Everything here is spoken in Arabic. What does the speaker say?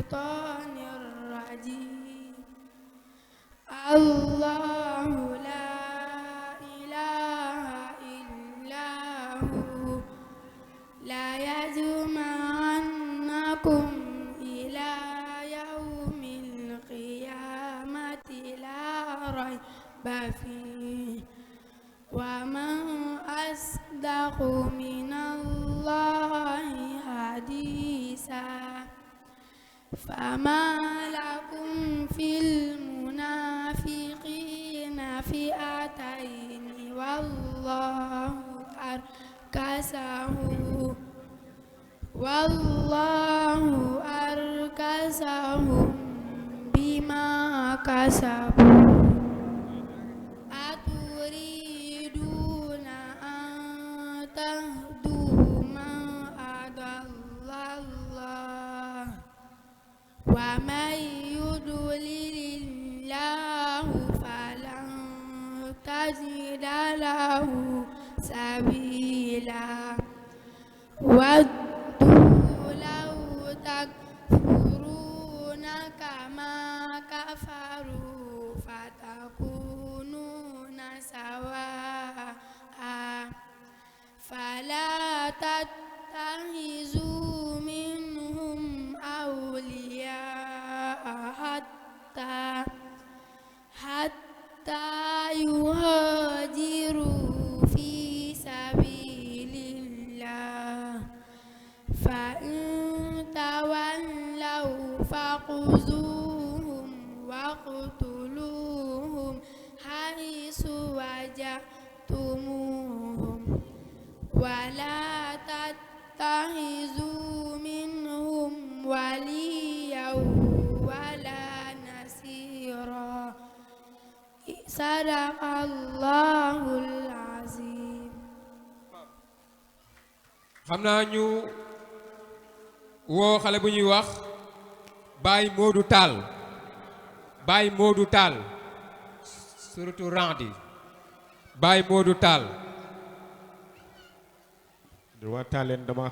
الشيطان الرجيم الله لا إله إلا هو لا يجمعنكم إلى يوم القيامة لا ريب فيه ومن أصدق من الله حديثا فما لكم في المنافقين فئتين والله أركسهم بما كسبوا أتريدون أن تهدوا من أضل الله ومن يضلل الله فلن تجد له سبيلا ودوا لو تكفرون كما كفروا فتكونون سواء فلا تتخذوا منهم أولياء حتى يهاجروا في سبيل الله فإن تولوا فخذوهم واقتلوهم حيث وجدتموهم ولا تتخذوا منهم وليا ولا نصيرا صدق الله العظيم. xam naa ñu woo xale bu ñuy wax Baye Modou Tall surtout Randi Baye Modou Tall. dama